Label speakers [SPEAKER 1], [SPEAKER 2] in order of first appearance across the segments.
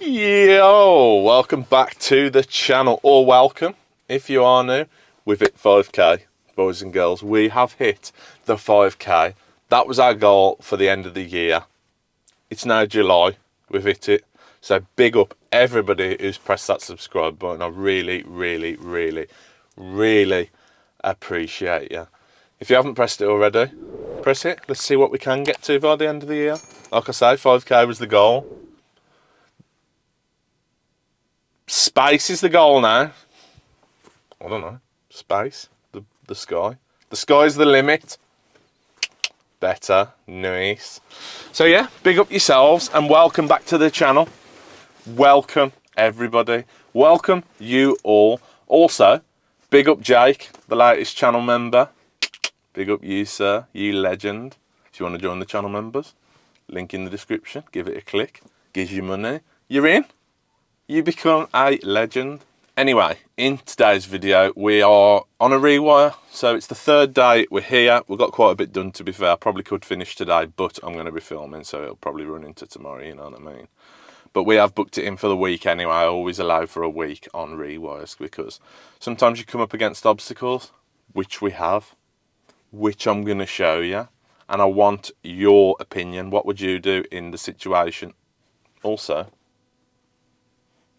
[SPEAKER 1] Yo, welcome back to the channel, or welcome if you are new. We've hit 5k, boys and girls. We have hit the 5k. That was our goal for the end of the year. It's now July, we've hit it. So big up everybody who's pressed that subscribe button. I really appreciate you. If you haven't pressed it already, press it. Let's see what we can get to by the end of the year. Like I say, 5k was the goal. Space is the goal now. I don't know. Space. The sky. The sky's the limit. Better. Nice. So yeah, big up yourselves and welcome back to the channel. Welcome everybody. Welcome you all. Also, big up Jake, the latest channel member. Big up you, sir. You legend. If you want to join the channel members, link in the description. Give it a click. Gives you money. You're in. You become a legend. Anyway, in today's video, we are on a rewire. So it's the third day we're here. We've got quite a bit done, to be fair. Probably could finish today, but I'm going to be filming, so it'll probably run into tomorrow, you know what I mean? But we have booked it in for the week anyway. I always allow for a week on rewires because sometimes you come up against obstacles, which we have, which I'm going to show you. And I want your opinion. What would you do in the situation? Also,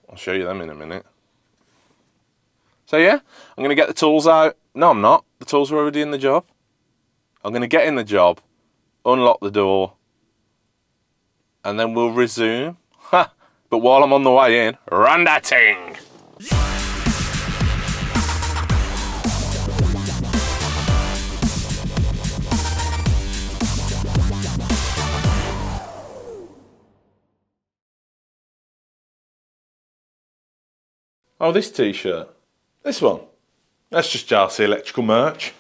[SPEAKER 1] I'll show you them in a minute. So yeah, I'm going to get the tools out. No, I'm not. The tools are already in the job. I'm going to get in the job, unlock the door, and then we'll resume. Ha! But while I'm on the way in, run that thing! Oh, this t-shirt. This one. That's just JRC Electrical merch.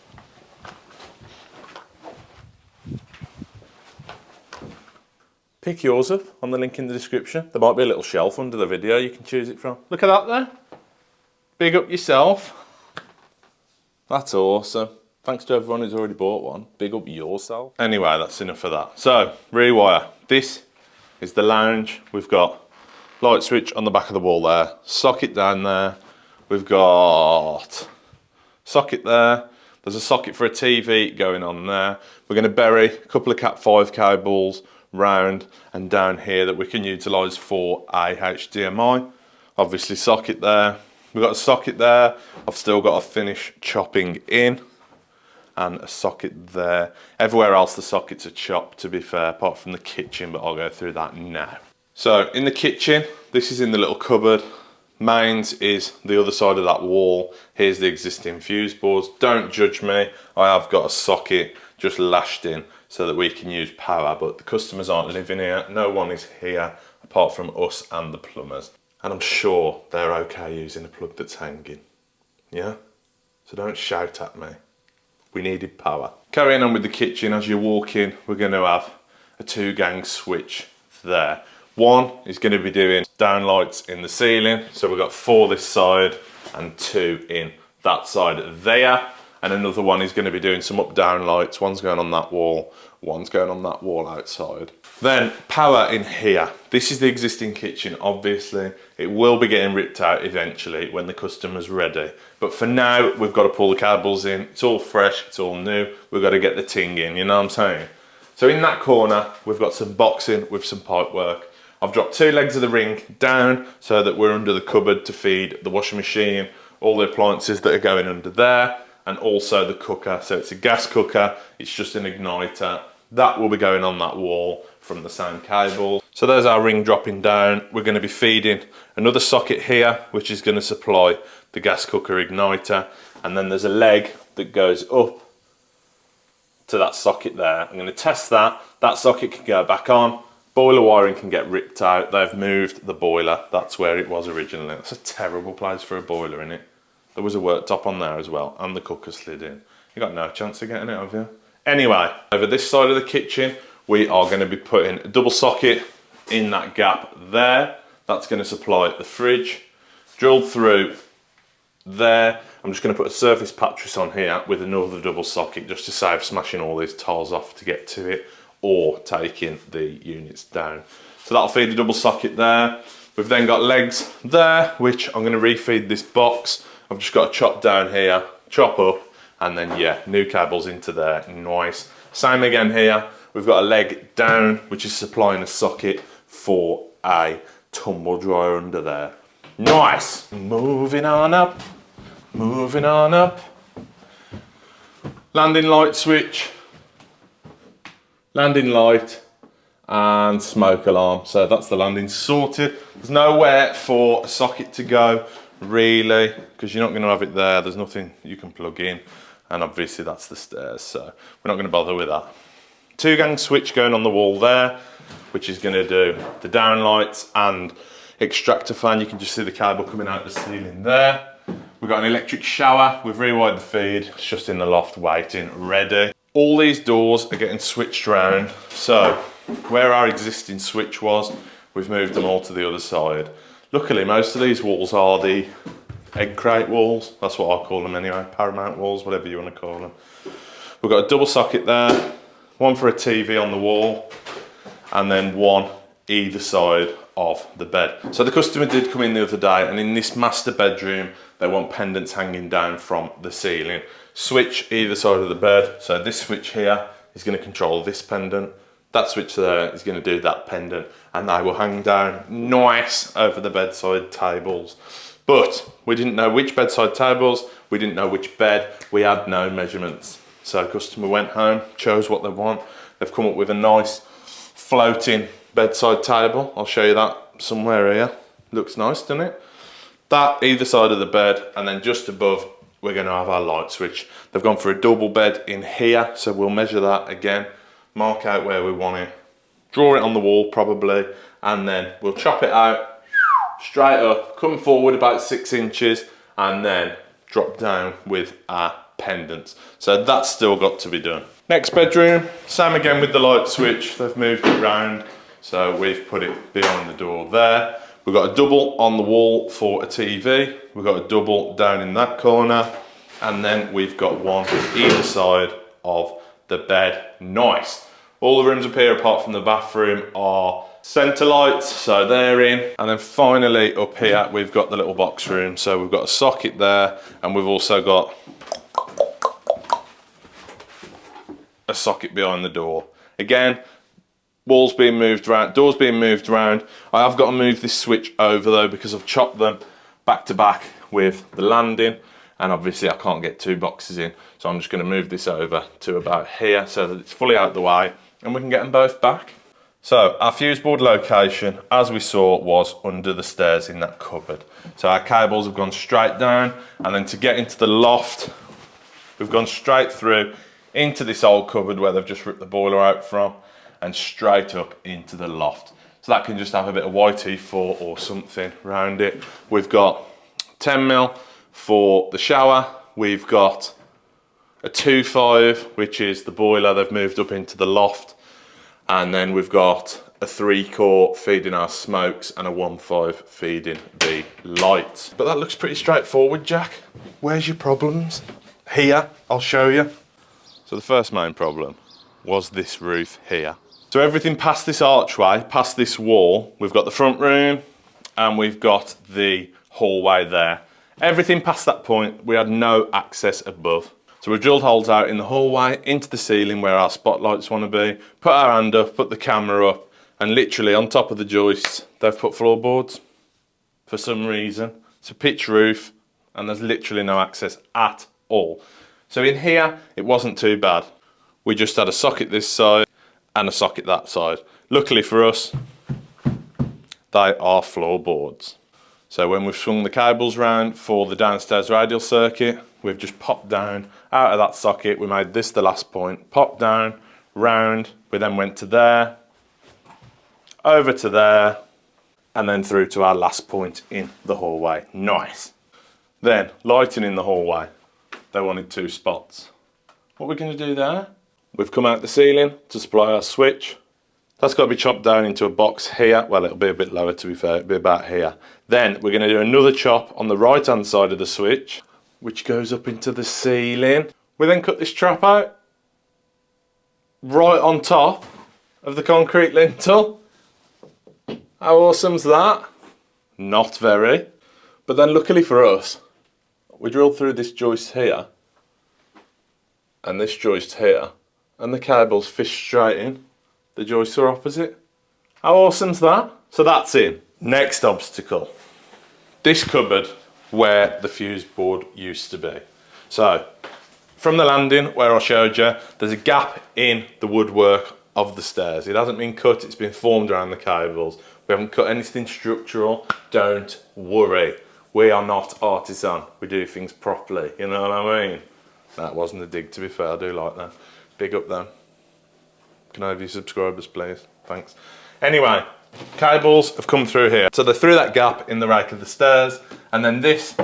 [SPEAKER 1] Pick yours up on the link in the description. There might be a little shelf under the video you can choose it from. Look at that there. Big up yourself. That's awesome. Thanks to everyone who's already bought one. Big up yourself. Anyway, that's enough of that. So, rewire. This is the lounge. We've got light switch on the back of the wall there. Socket down there. We've got socket there. There's a socket for a TV going on there. We're going to bury a couple of Cat 5 cables round and down here that we can utilise for a HDMI. Obviously socket there. We've got a socket there. I've still got to finish chopping in. And a socket there. Everywhere else the sockets are chopped, to be fair, apart from the kitchen, but I'll go through that now. So in the kitchen, this is in the little cupboard. Mains is the other side of that wall. Here's the existing fuse boards. Don't judge me. I have got a socket just lashed in so that we can use power, but the customers aren't living here. No one is here apart from us and the plumbers. And I'm sure they're okay using a plug that's hanging. Yeah? So don't shout at me. We needed power. Carrying on with the kitchen, as you walk in, we're going to have a 2-gang switch there. One is going to be doing downlights in the ceiling. So we've got 4 this side and 2 in that side there. And another one is going to be doing some up down lights. One's going on that wall, one's going on that wall outside. Then power in here. This is the existing kitchen, obviously. It will be getting ripped out eventually when the customer's ready. But for now, we've got to pull the cables in. It's all fresh, it's all new. We've got to get the ting in, you know what I'm saying? So in that corner, we've got some boxing with some pipe work. I've dropped 2 legs of the ring down so that we're under the cupboard to feed the washing machine, all the appliances that are going under there, and also the cooker. So it's a gas cooker, it's just an igniter. That will be going on that wall from the same cable. So there's our ring dropping down. We're going to be feeding another socket here, which is going to supply the gas cooker igniter. And then there's a leg that goes up to that socket there. I'm going to test that. That socket can go back on. Boiler wiring can get ripped out. They've moved the boiler. That's where it was originally. That's a terrible place for a boiler, isn't it? There was a worktop on there as well, and the cooker slid in. You got no chance of getting it, have you? Anyway, over this side of the kitchen, we are going to be putting a double socket in that gap there. That's going to supply the fridge. Drilled through there. I'm just going to put a surface pattress on here with another double socket just to save smashing all these tiles off to get to it or taking the units down. So that'll feed the double socket there. We've then got legs there, which I'm going to refeed this box. I've just got to chop down here, chop up, and then yeah, new cables into there, nice. Same again here, we've got a leg down, which is supplying a socket for a tumble dryer under there. Nice. Moving on up, moving on up. Landing light switch, landing light, and smoke alarm. So that's the landing sorted. There's nowhere for a socket to go, really, because you're not going to have it there. There's nothing you can plug in, and obviously that's the stairs, so we're not going to bother with that. 2-gang switch going on the wall there, which is going to do the down lights and extractor fan. You can just see the cable coming out the ceiling there. We've got an electric shower. We've rewired the feed. It's just in the loft waiting, ready. All these doors are getting switched around. So where our existing switch was, we've moved them all to the other side. Luckily, most of these walls are the egg crate walls. That's what I call them anyway, paramount walls, whatever you want to call them. We've got a double socket there, one for a TV on the wall, and then one either side of the bed. So the customer did come in the other day, and in this master bedroom, they want pendants hanging down from the ceiling. Switch either side of the bed. So this switch here is going to control this pendant. That switch there is going to do that pendant, and they will hang down nice over the bedside tables. But we didn't know which bedside tables, we didn't know which bed, we had no measurements. So customer went home, chose what they want. They've come up with a nice floating bedside table. I'll show you that somewhere here. Looks nice, doesn't it? That either side of the bed, and then just above we're going to have our light switch. They've gone for a double bed in here, so we'll measure that again, mark out where we want it, draw it on the wall probably, and then we'll chop it out straight up, come forward about 6 inches, and then drop down with our pendants. So that's still got to be done. Next bedroom, same again with the light switch. They've moved it round, so we've put it behind the door there. We've got a double on the wall for a TV. We've got a double down in that corner. And then we've got one either side of the bed. Nice. All the rooms up here, apart from the bathroom, are centre lights, so they're in. And then finally up here, we've got the little box room. So we've got a socket there, and we've also got a socket behind the door. Again, walls being moved around, doors being moved around. I have got to move this switch over though, because I've chopped them back to back with the landing, and obviously I can't get 2 boxes in, so I'm just going to move this over to about here so that it's fully out of the way and we can get them both back. So our fuse board location, as we saw, was under the stairs in that cupboard. So our cables have gone straight down, and then to get into the loft, we've gone straight through into this old cupboard where they've just ripped the boiler out from, and straight up into the loft. So that can just have a bit of YT4 or something around it. We've got 10mm for the shower. We've got a 2.5, which is the boiler they've moved up into the loft. And then we've got a 3-core feeding our smokes and a 1.5 feeding the lights. But that looks pretty straightforward, Jack. Where's your problems? Here, I'll show you. So the first main problem was this roof here. So everything past this archway, past this wall, we've got the front room and we've got the hallway there. Everything past that point, we had no access above. So we've drilled holes out in the hallway, into the ceiling where our spotlights want to be, put our hand up, put the camera up, and literally on top of the joists, they've put floorboards for some reason. It's a pitch roof and there's literally no access at all. So in here, it wasn't too bad. We just had a socket this side and a socket that side. Luckily for us, they are floorboards. So when we've swung the cables round for the downstairs radial circuit, we've just popped down out of that socket. We made this the last point, popped down, round. We then went to there, over to there, and then through to our last point in the hallway. Nice. Then lighting in the hallway. They wanted 2 spots. What we're going to do there? We've come out the ceiling to supply our switch. That's got to be chopped down into a box here. Well, it'll be a bit lower to be fair, it'll be about here. Then we're going to do another chop on the right hand side of the switch, which goes up into the ceiling. We then cut this trap out right on top of the concrete lintel. How awesome's that? Not very. But then luckily for us, we drilled through this joist here and this joist here, and the cables fish straight in. The joists are opposite. How awesome's that? So that's in. Next obstacle. This cupboard where the fuse board used to be. So from the landing where I showed you, there's a gap in the woodwork of the stairs. It hasn't been cut, it's been formed around the cables. We haven't cut anything structural. Don't worry. We are not artisan. We do things properly, you know what I mean? That wasn't a dig, to be fair, I do like that. Big up them. Can I have your subscribers, please? Thanks. Anyway, cables have come through here. So they're through that gap in the rake of the stairs, and then this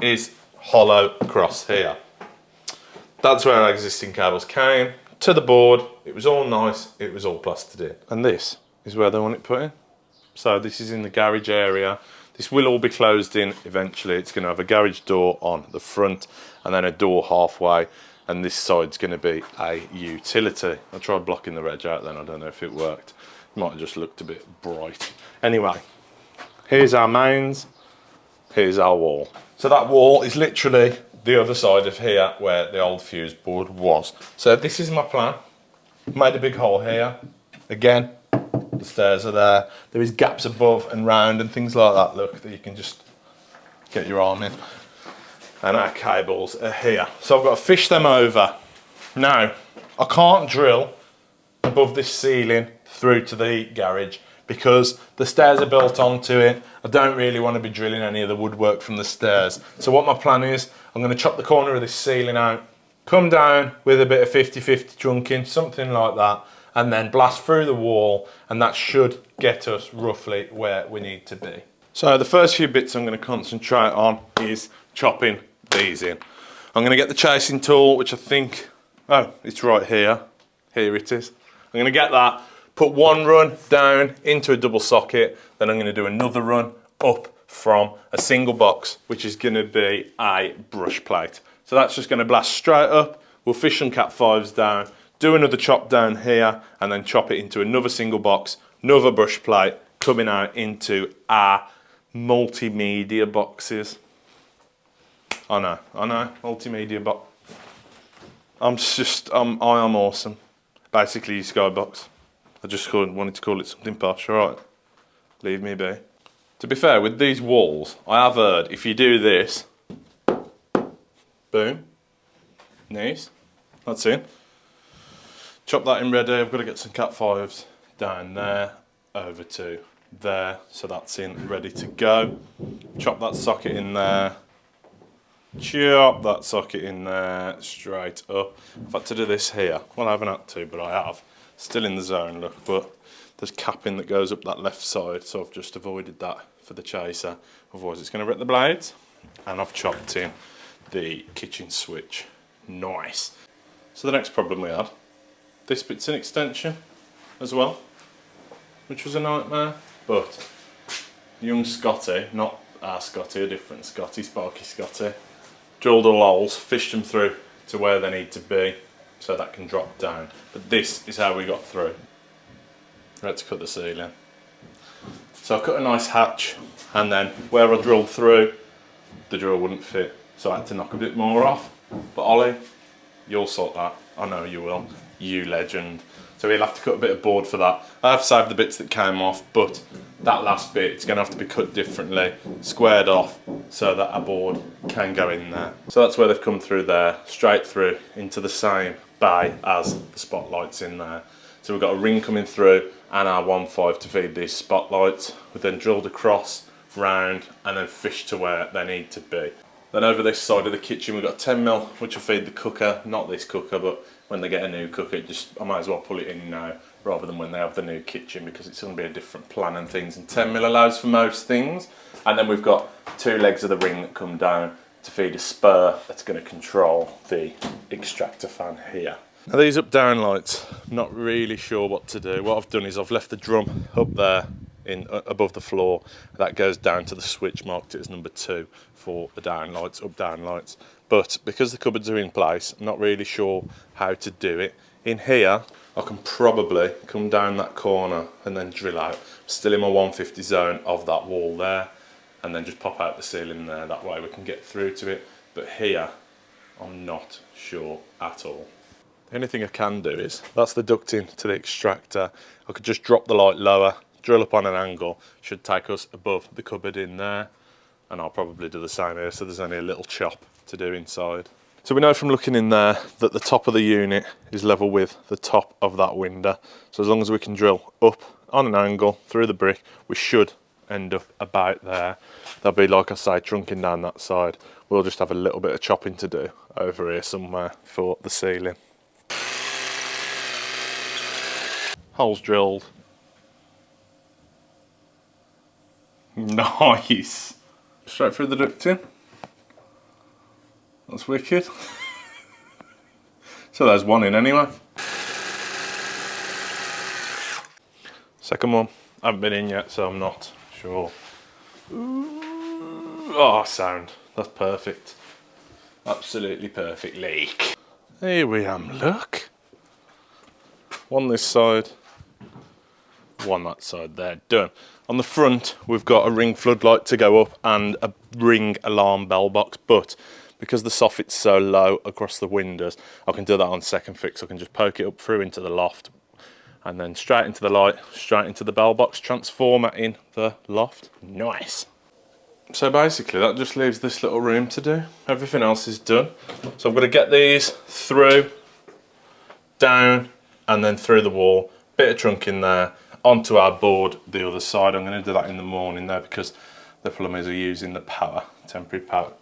[SPEAKER 1] is hollow across here. That's where our existing cables came to the board. It was all nice, it was all plastered in. And this is where they want it put in. So this is in the garage area. This will all be closed in eventually. It's going to have a garage door on the front and then a door halfway, and this side's going to be a utility. I tried blocking the reg out then, I don't know if it worked. It might have just looked a bit bright. Anyway, here's our mains, here's our wall. So that wall is literally the other side of here where the old fuse board was. So this is my plan. Made a big hole here. Again, the stairs are there. There is gaps above and round and things like that, look, that you can just get your arm in. And our cables are here. So I've got to fish them over. Now, I can't drill above this ceiling through to the garage because the stairs are built onto it. I don't really want to be drilling any of the woodwork from the stairs. So what my plan is, I'm going to chop the corner of this ceiling out, come down with a bit of 50-50 trunking, something like that, and then blast through the wall, and that should get us roughly where we need to be. So the first few bits I'm going to concentrate on is chopping these in. I'm going to get the chasing tool, which I think, oh, it's right here. Here it is. I'm going to get that, put one run down into a double socket, then I'm going to do another run up from a single box, which is going to be a brush plate. So that's just going to blast straight up. We'll fish some Cat 5s down, do another chop down here, and then chop it into another single box, another brush plate, coming out into our multimedia boxes. I know, multimedia box. I am awesome. Basically, skybox. I just wanted to call it something posh, alright? Leave me be. To be fair, with these walls, I have heard if you do this, boom, nice, that's it. Chop that in ready. I've got to get some Cat 5s down there, over to there, so that's in, ready to go. Chop that socket in there, chop that socket in there, straight up. I've had to do this here. Well, I haven't had to, but I have. Still in the zone, look, but there's capping that goes up that left side, so I've just avoided that for the chaser. Otherwise it's going to rip the blades. And I've chopped in the kitchen switch. Nice. So the next problem we had, this bit's an extension as well, which was a nightmare, but young Scotty, not our Scotty, a different Scotty, Sparky Scotty, drilled all holes, fished them through to where they need to be so that can drop down. But this is how we got through. Let's cut the ceiling. So I cut a nice hatch, and then where I drilled through, the drill wouldn't fit, so I had to knock a bit more off. But Ollie, you'll sort that. I know you will. You legend. So we'll have to cut a bit of board for that. I have saved the bits that came off, but that last bit is going to have to be cut differently, squared off, so that our board can go in there. So that's where they've come through there, straight through into the same bay as the spotlights in there. So we've got a ring coming through and our 1.5 to feed these spotlights. We've then drilled across, round, and then fished to where they need to be. Then over this side of the kitchen we've got a 10mm which will feed the cooker, not this cooker, but when they get a new cooker, I might as well pull it in now rather than when they have the new kitchen, because it's going to be a different plan and things, and 10mm allows for most things. And then we've got 2 legs of the ring that come down to feed a spur that's going to control the extractor fan here. Now these up down lights, I'm not really sure what to do. What I've done is I've left the drum up there in above the floor. That goes down to the switch, marked it as number 2 for the down lights, up down lights. But because the cupboards are in place, I'm not really sure how to do it. In here, I can probably come down that corner and then drill out. I'm still in my 150 zone of that wall there. and then just pop out the ceiling there. That way we can get through to it. But here, I'm not sure at all. The only thing I can do is, that's the ducting to the extractor. I could just drop the light lower, drill up on an angle, should take us above the cupboard in there, and I'll probably do the same here, so there's only a little chop to do inside. So we know from looking in there that the top of the unit is level with the top of that window. So as long as we can drill up on an angle through the brick, we should end up about there. There'll be, like I say, trunking down that side. We'll just have a little bit of chopping to do over here somewhere for the ceiling. Holes drilled. Nice. Straight through the ducting. That's wicked. So there's one in anyway. Second one. I haven't been in yet, so I'm not sure. Ooh. Oh, sound. That's perfect. Absolutely perfect leak. Here we am, look. One this side, one that side there, done. On the front, we've got a ring floodlight to go up and a ring alarm bell box, but because the soffit's so low across the windows, I can do that on second fix. I can just poke it up through into the loft and then straight into the light, straight into the bell box transformer in the loft. Nice. So basically that just leaves this little room to do. Everything else is done. So I'm going to get these through, down, and then through the wall. Bit of trunk in there, onto our board the other side. I'm going to do that in the morning though, because the plumbers are using the power, temporary power.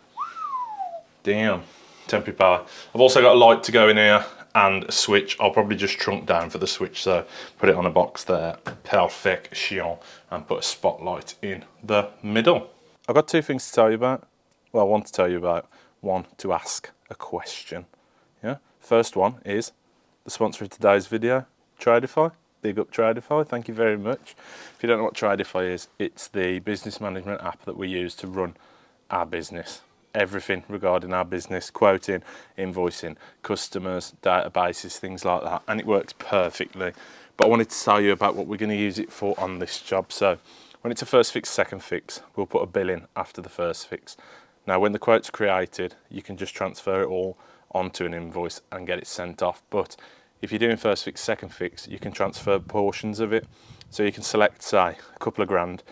[SPEAKER 1] Damn, temporary power. I've also got a light to go in here and a switch. I'll probably just trunk down for the switch, so put it on a box there, perfection, and put a spotlight in the middle. I've got two things to tell you about. Well, one to tell you about, one to ask a question. Yeah. First one is the sponsor of today's video, Tradify. Big up Tradify, thank you very much. If you don't know what Tradify is, it's the business management app that we use to run our business. Everything regarding our business, quoting, invoicing, customers, databases, things like that, and it works perfectly. But I wanted to tell you about what we're going to use it for on this job. So when it's a first fix, second fix, we'll put a bill in after the first fix. Now when the quote's created, you can just transfer it all onto an invoice and get it sent off. But if you're doing first fix, second fix, you can transfer portions of it. So you can select, say, a couple of grand,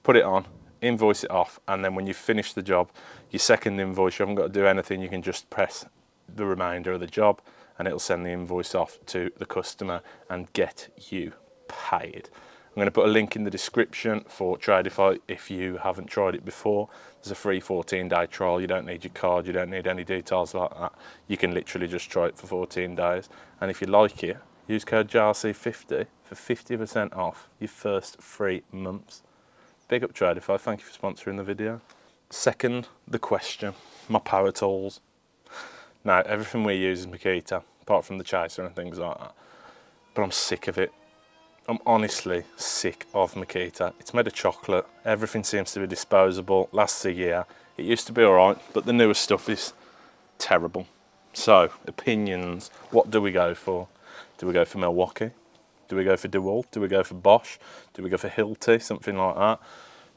[SPEAKER 1] put it on, invoice it off, and then when you finish the job, your second invoice, you haven't got to do anything, you can just press the remainder of the job and it'll send the invoice off to the customer and get you paid. I'm going to put a link in the description for Tradify if you haven't tried it before. There's a free 14-day trial. You don't need your card, you don't need any details like that. You can literally just try it for 14 days. And if you like it, use code JRC50 for 50% off your first 3 months. Big up Tradify, thank you for sponsoring the video. Second, the question, my power tools. Now, everything we use is Makita, apart from the chaser and things like that. But I'm sick of it. I'm honestly sick of Makita. It's made of chocolate. Everything seems to be disposable. Lasts a year. It used to be all right, but the newer stuff is terrible. So, opinions. What do we go for? Do we go for Milwaukee? Do we go for DeWalt? Do we go for Bosch? Do we go for Hilti? Something like that.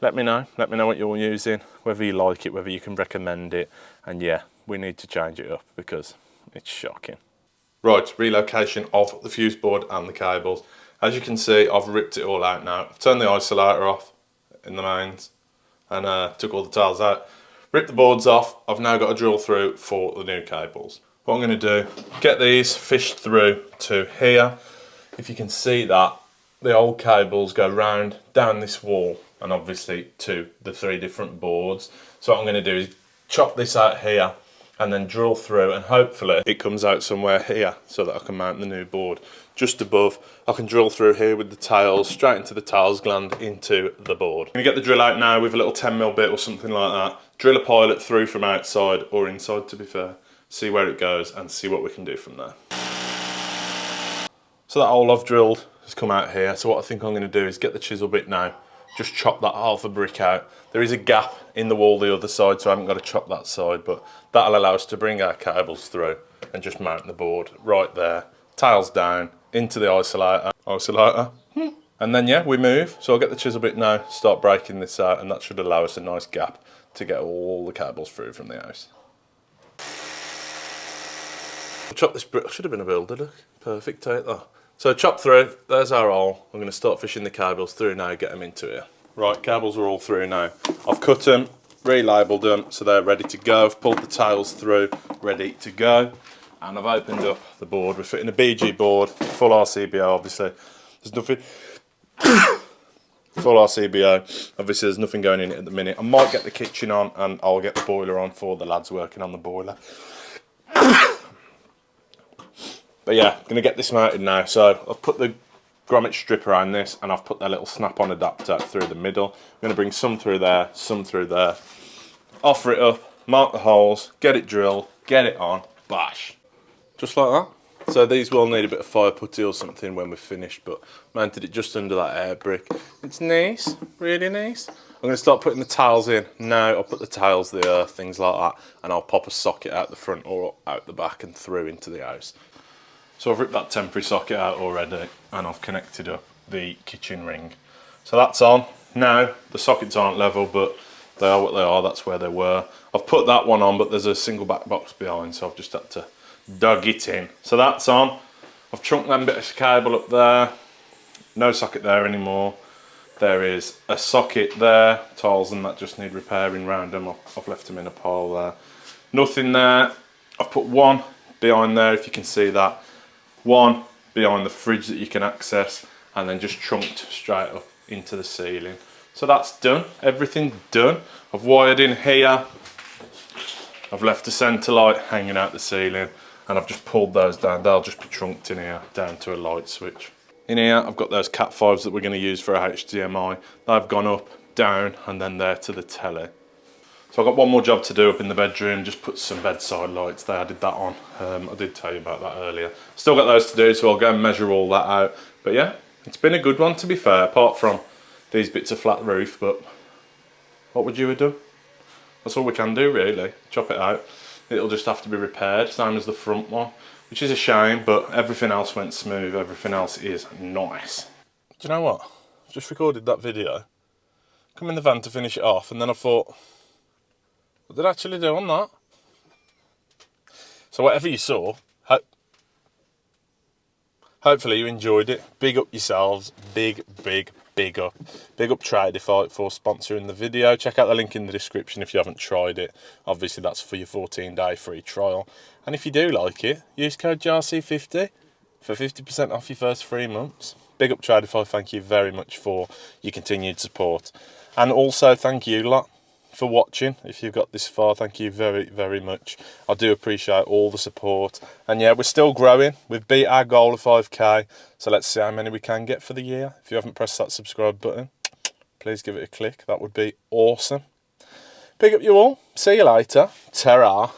[SPEAKER 1] Let me know. Let me know what you're using, whether you like it, whether you can recommend it. And yeah, we need to change it up because it's shocking. Right, relocation of the fuse board and the cables. As you can see, I've ripped it all out now. I've turned the isolator off in the mains and took all the tiles out. Ripped the boards off. I've now got a drill through for the new cables. What I'm going to do, get these fished through to here. If you can see that, the old cables go round, down this wall, and obviously to the 3 different boards. So what I'm going to do is chop this out here and then drill through, and hopefully it comes out somewhere here so that I can mount the new board. Just above, I can drill through here with the tails, straight into the tails gland, into the board. I'm going to get the drill out now with a little 10mm bit or something like that. Drill a pilot through from outside, or inside to be fair. See where it goes and see what we can do from there. So that hole I've drilled has come out here. So what I think I'm going to do is get the chisel bit now, just chop that half a brick out. There is a gap in the wall the other side, so I haven't got to chop that side, but that'll allow us to bring our cables through and just mount the board right there. Tails down, into the isolator, And then yeah, we move. So I'll get the chisel bit now, start breaking this out, and that should allow us a nice gap to get all the cables through from the house. I'll chop this brick. I should have been a builder, look. Perfect, take that. So chop through, there's our hole. I'm going to start fishing the cables through now, get them into here. Right, cables are all through now. I've cut them, relabeled them, so they're ready to go. I've pulled the tails through, ready to go. And I've opened up the board. We're fitting a BG board, full RCBO, obviously. There's nothing... full RCBO. Obviously there's nothing going in it at the minute. I might get the kitchen on and I'll get the boiler on for the lads working on the boiler. But yeah, I'm going to get this mounted now. So I've put the grommet strip around this and I've put that little snap-on adapter through the middle. I'm going to bring some through there, some through there. Offer it up, mark the holes, get it drilled, get it on, bash. Just like that. So these will need a bit of fire putty or something when we're finished, but mounted it just under that air brick. It's nice, really nice. I'm going to start putting the tiles in. Now I'll put the tiles there, things like that, and I'll pop a socket out the front or out the back and through into the house. So I've ripped that temporary socket out already and I've connected up the kitchen ring. So that's on. Now the sockets aren't level, but they are what they are, that's where they were. I've put that one on, but there's a single back box behind, so I've just had to dug it in. So that's on. I've chunked that bit of cable up there. No socket there anymore. There is a socket there, tiles and that just need repairing round them. I've left them in a pile there. Nothing there. I've put one behind there, if you can see that. One behind the fridge that you can access, and then just trunked straight up into the ceiling. So that's done, everything's done. I've wired in here. I've left the centre light hanging out the ceiling, and I've just pulled those down. They'll just be trunked in here down to a light switch. In here I've got those Cat 5s that we're going to use for a HDMI. They've gone up, down, and then there to the telly. So I've got one more job to do up in the bedroom, just put some bedside lights there. I did that on. I did tell you about that earlier. Still got those to do, so I'll go and measure all that out. But yeah, it's been a good one to be fair, apart from these bits of flat roof, but what would you have done? That's all we can do really, chop it out. It'll just have to be repaired, same as the front one, which is a shame, but everything else went smooth, everything else is nice. Do you know what? I've just recorded that video, come in the van to finish it off, and then I thought, what did I actually do on that? So whatever you saw, hopefully you enjoyed it. Big up yourselves, big up. Big up Tradify for sponsoring the video. Check out the link in the description if you haven't tried it. Obviously that's for your 14-day free trial. And if you do like it, use code JRC50 for 50% off your first 3 months. Big up Tradify, thank you very much for your continued support. And also thank you lot for watching. If you've got this far, thank you very, very much. I do appreciate all the support. And yeah, we're still growing. We've beat our goal of 5k. So let's see how many we can get for the year. If you haven't pressed that subscribe button, please give it a click. That would be awesome. Big up you all. See you later. Ta-ra.